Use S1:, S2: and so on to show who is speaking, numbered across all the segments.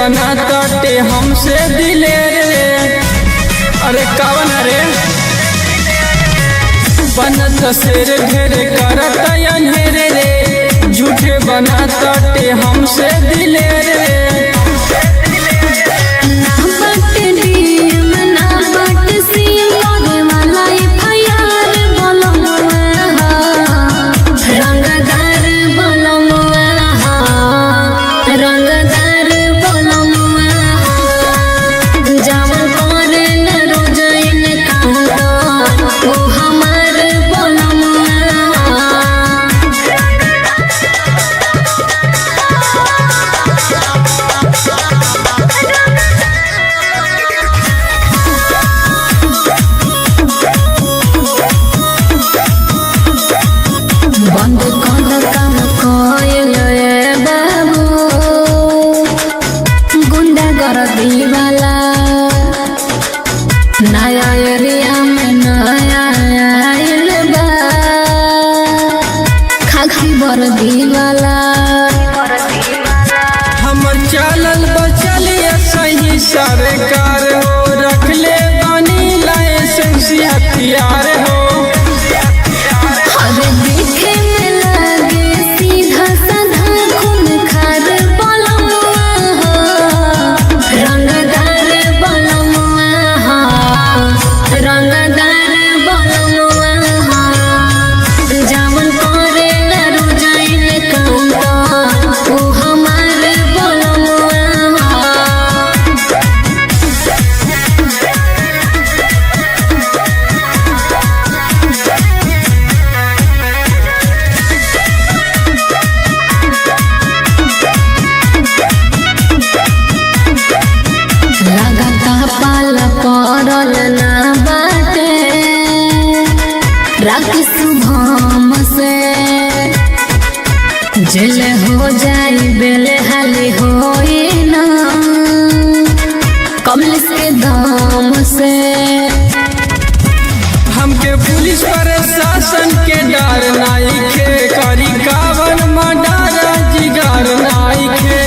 S1: बना ताटे हमसे दिले रे। अरे कवन रे बनत शेर ढेर करत अंधेरे रे। झूठे बना ताटे हमसे दिले रे।
S2: नया एरिया में नया आइल बा खाकी वर्दी वाला।
S1: हमर चलल बचलिए सही सरकार हो। रखले बानी लाइसेंस हथियार हो।
S2: अरे देखे में लगे सीधा साधा खून खार बलमुआ हो। रंगदार बलमुआ हो, रंगदार बलमुआ हो। जावन करे न रुझाइन कहूँ ओ हमार बलमुआ हो। लगता पाल पड़ल ना बाटे राखी शुभम से। जेल हो जाई बेले हाली होई ना कमलेश के दम से।
S1: हमके पुलिस प्रशासन के डर नाई खे। करी कावन मर्डर जिगर नाई खे।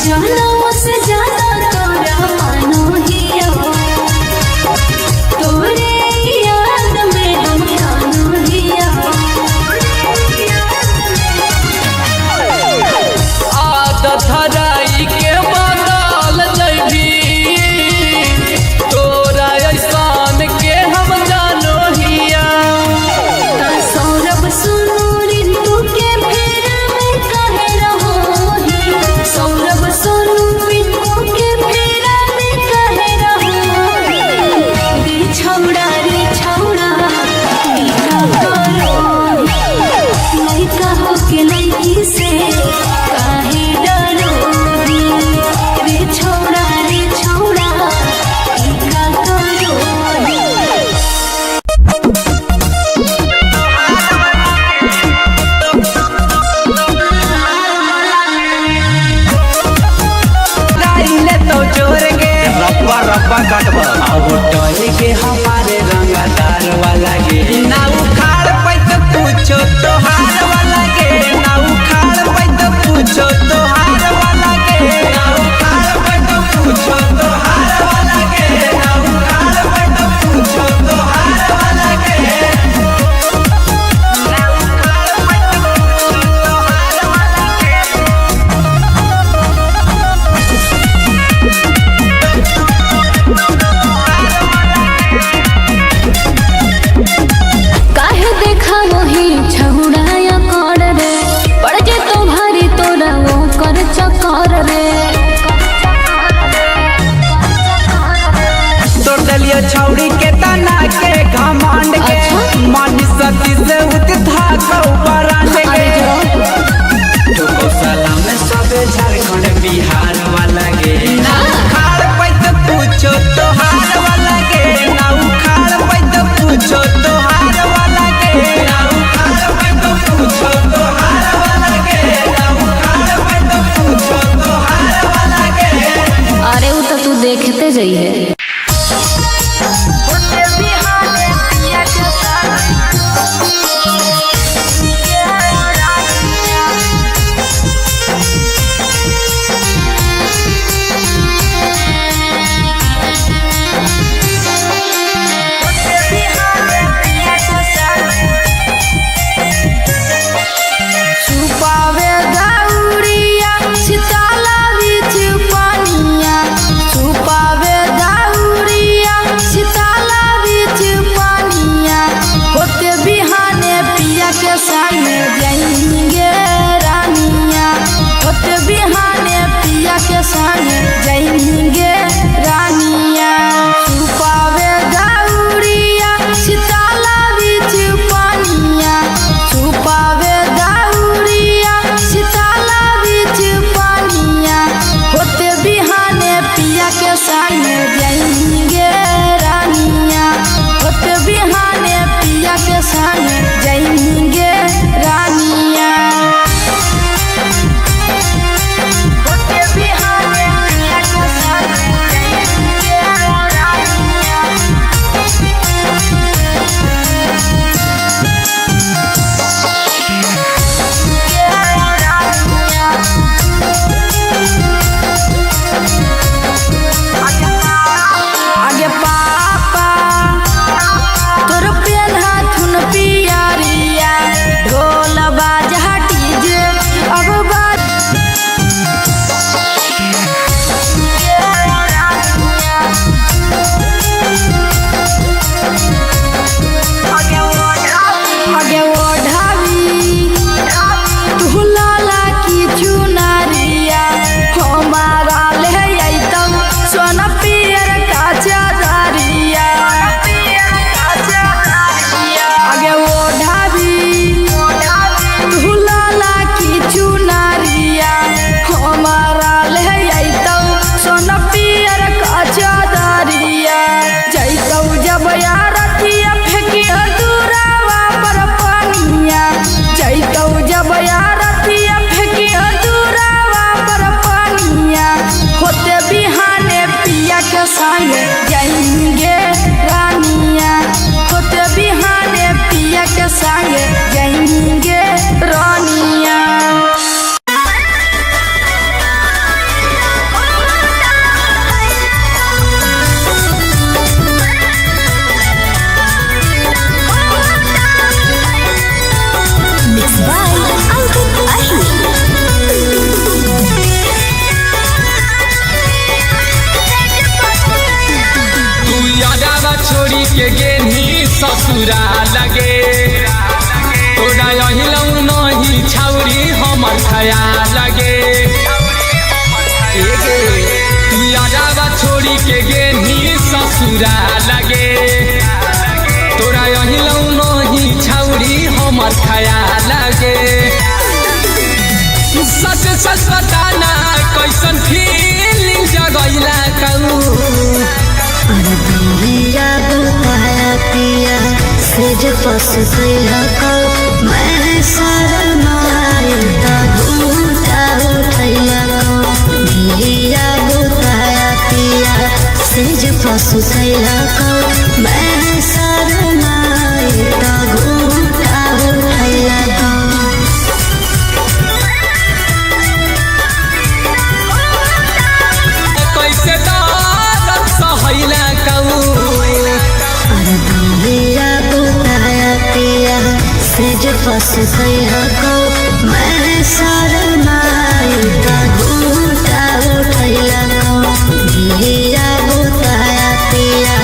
S2: जनम से ज्यादा तोरा मानो हिया तोरे याद में हम जानो हिया
S1: आदत हराई के बदल जैबी तोरा ऐसान के हम जानो हिया
S2: सौरभ सुनो रिंटू के फेरा में कहे रहो ही सौरभ सुनो रिंटू के फेरा में कहे रहो रे छौड़ा बिना करो नहीं कहो के लड़की से काहे डरो रे छौड़ा बिना करो
S1: रब्बा काटबा अब टोले के हमारे रंगदार वाला गे ना उखाड़ पैत पूछो तोहार वाला गे ना उखाड़ पैत पूछो तोहार वाला गे ना उखाड़ पैत पूछो तोहार वाला गे ना उखाड़ पैत पूछो तोहार वाला गे ना उखाड़ पैत पूछो तोहार वाला
S2: काहे देखा वही छहुड़ाया कर रे पड़ जे तुम्हारी तोरा वो कर चकर रे
S1: तोड़ दलियो छौड़ी के तना के घमंड के मन सती से उत था बरांड के ठोको सलाम में सबे झारखंड बिहार वाला गे ना उखाड़ पैत पूछो तोहार वाला गे ना उखाड़ पैत पूछो तोहार वाला गे ना उखाड़ पैत पूछो तोहार वाला गे ना उखाड़ पैत पूछो तोहार वाला गे
S2: अरे वो तो तू देखते जाइए छुपावे दाउरिया सिताला बीच पानिया छुपावे दाउरिया सिताला बीच पानिया होते बिहाने पिया के सामने जाएंगे रानिया होते बिहाने पिया के सामने जाएंगे रानिया छुपावे दाउरिया सिताला बीच पानिया छुपावे दाउरिया सिताला बीच पानिया होते बिहाने पिया के सामने जाएंगे रानिया होते बिहाने पिया के सामने जाएंगे रानिया होते बिहाने पिया के सामने जाएंगे रानिया आगे पापा तोर पेन हाथुन पियरिया ढोल बाजा डीजे अब बाज आगे ओढ़ावी तू लाला की चुनारिया हमारा ले अइतम सोना पियर का चादरिया आगे ओढ़ावी तू लाला की चुनारिया हमारा ले अइतम सोना पियर का चादरिया जइतौ जब यारतिया फेंकिया दूरावा पर पानिया जइतौ जब यारतिया फेंकिया दूरावा पर पानिया होते बिहाने पिया के संग जाएंगे रानिया होते बिहाने पिया के संग जाएंगे रानिया
S3: के गेनी ससुरा लगे तोरा अहिलौ नहीं छौरी हमर खया लगे तू यादावा छोड़ी के गेनी ससुरा लगे तोरा अहिलौ नहीं छौरी हमर खया लगे सच सच बताना कैसन फीलिंग जगैला कहू
S2: अरे दुनिया बुताया पिया सेज पस गया कौ मैं शरमाई ता घूटा उठैया कौ दुनिया बुताया पिया सेज पस गया कौ मैं शरमाई ता घूटा उठैया कौ
S3: कैसे दर्द सहैला कहू
S2: अरे दुनिया बुताया पिया सेज पस गया कौ मैं शरमाई ता घूटा उठैया कौ दुनिया बुताया पिया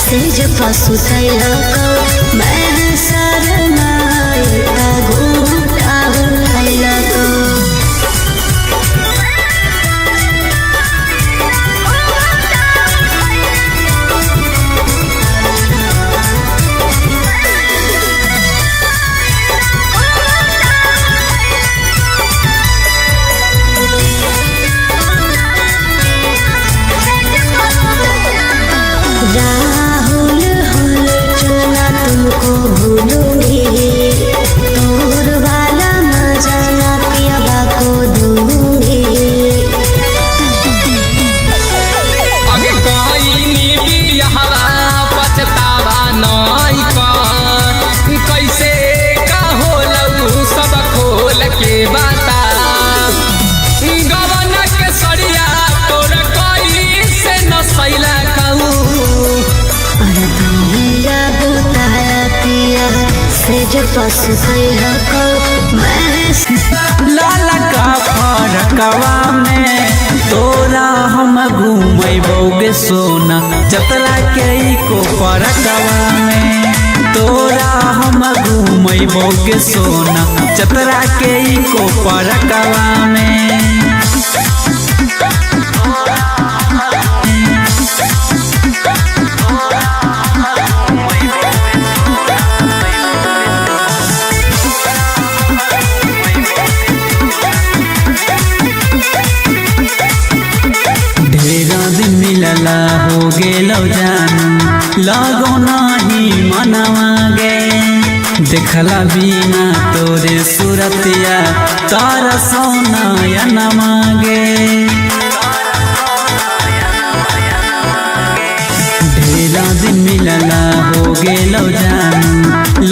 S2: सेज पस गया कौ मैं शरमाई ता घूटा उठैया कौ राहुल हल चलना तुमको भूलूंगी तोर वाला मजा ना पियाबा को दूंगी
S3: अगे कहीं बियाहवा पछतावा नहीं कर कैसे का होलऊ सब खोल के बता गवन के सरिया तोर कैसे नसैला कहू
S2: अरे दुनिया बुताया पिया सेज पस गया कौ मैं
S1: लाला का फरकवा में तोरा हम घूमबोगे सोना जतरा के को फरकवा में तोरा हम घूमबोगे सोना जतरा के को फरकवा में ढेरा दिन मिलला हो गेलो जानू लगो नाही मनवा गे देखला बिना तोरे सूरतिया तारा सोना न मांगे ढेरा दिन मिलला हो गेलो जानू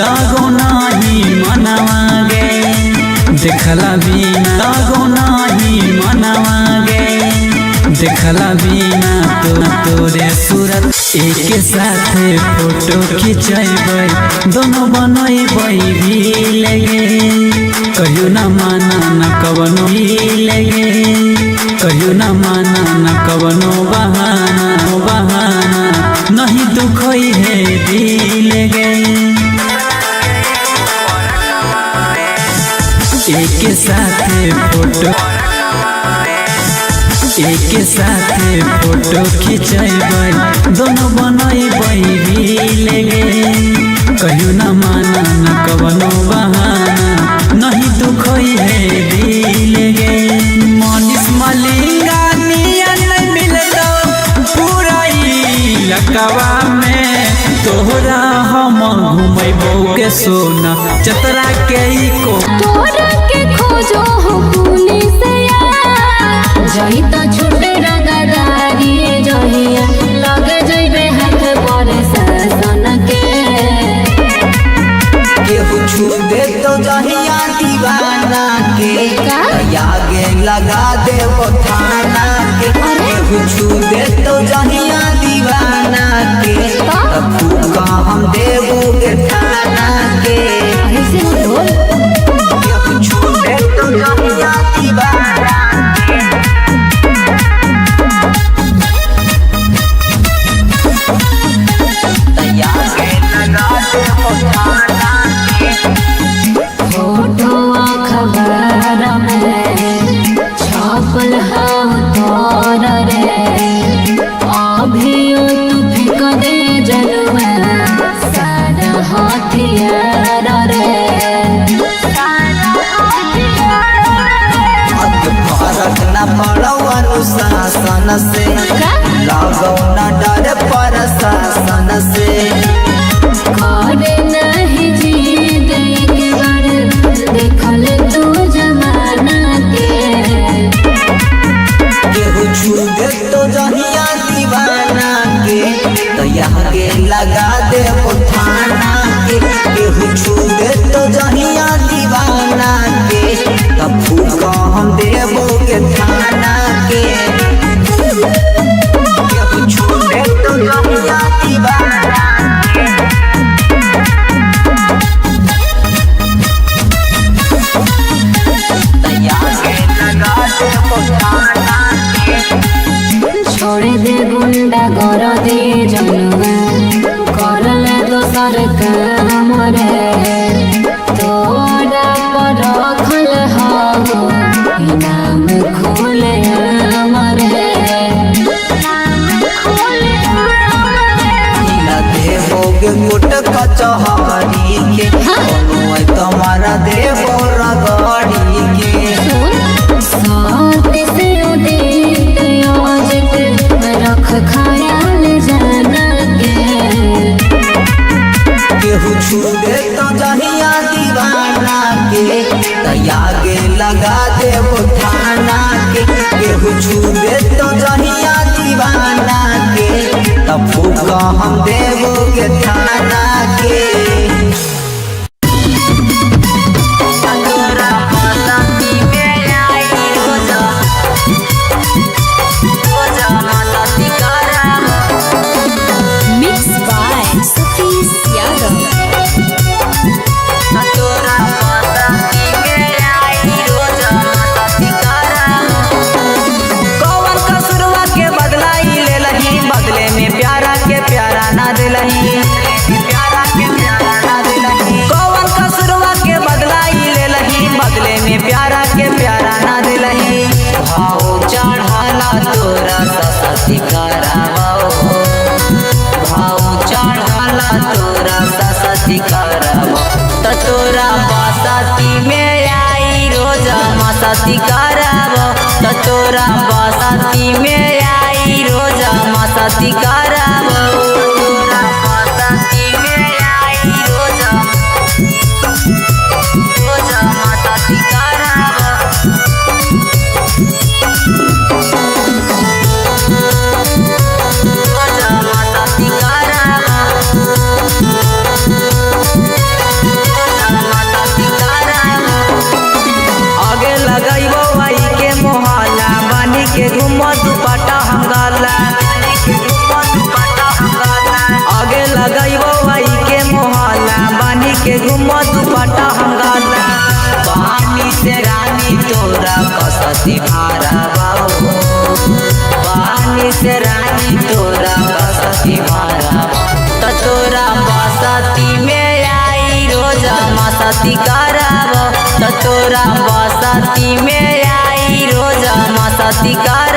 S1: लगो नाही मनवा गे देखला बिना लगो नाही मनवा गे देखला बिना तोरे सूरत एक साथ फोटो खिंचैबै दोनों बनैबै भी लगे कहियो न माना न कवनो भी लगे कहियो न माना न कवनो बहाना नहीं दुखई है दिल गे एक साथ फोटो खिंचैबै दोनों बनैबै भी लगे कहियो न माना न कवनो बहाना नहीं दुखई है दिल गे मनीष मलिंगा नियन मिलतो पूरा इलाकावा में तोहरा हम घूमबोगे सोना जतरा के को
S2: तोरा के खोजो हो पुलिस जही तो छुटे रंगदारी जहिया लग जइबे हाथ पर शासन के
S4: केहू छू दे तो जहिया दीवाना के आगे लगा दे थाना के केहू छू दे तो जहिया दीवाना के तू का हम देबोगे थाना के केहू छू दे तो जहिया दीवाना तैयार
S2: हाउ तोर रे अभी तू फेंक दे जलवा सारा हथियार रे
S4: फरक न पड़ो अनुशासन से लगो न डर प्रशासन से
S2: करे नहीं जीत एक बार देखल तू जमाना के
S4: केहू छू दे तो जहिया दीवाना के तो यहाँ के लगा दे थाना के केहू छू दे तो जहिया दीवाना के तब फूका हम देवो के थाना के केहू छू दे तो जहिया दीवाना के तो यहाँ के लगा दे थाना के
S2: छोड़ दे गुंडा कर दे जनवा करल दोसर काम रे तोरा पर रखल हो नाम खोले हमर
S4: देवोगे मोट कचहरी के तुम्हारा देवो रगड़ी के
S2: साथ से उदित योजित रख खयाल जाना के
S4: केहू छू दे तो जहिया दीवाना के तया के लगा देवो थाना के केहू छू दे तो जहिया दीवाना के तब फूका हम देवो के थाना के
S2: Mixed by Satish Yadav.
S1: कौन कसुरवा के बदला ही ले लही बदले में प्यारा के प्यारा ना दिलही कौन कसुरवा के बदला ही ले लही बदले में प्यारा के प्यारा ना दिलही भाव चढ़ाला तोरा ससती करावो भाव चढ़ाला तोरा ससती करावो त तोरा बसती में आई रोज मसती करावो त तोरा बसती में आई रोज मसती करावो तोरा बसती में आई रोज मसती करावो रोज मसती करावो आगे लगैबो आई के मोहल्ला बानी के घूमो दुपट्टा हंगाला आगे लगैबो आई के मोहल्ला बानी के घूमो दुपट्टा हंगाला पानी से रानी तोरा कसती भारा बाबू पानी से रानी तोरा कसती भारा त तोरा बसती में आई रोज मसती करावो त तोरा बसती में आई रोज मसती कर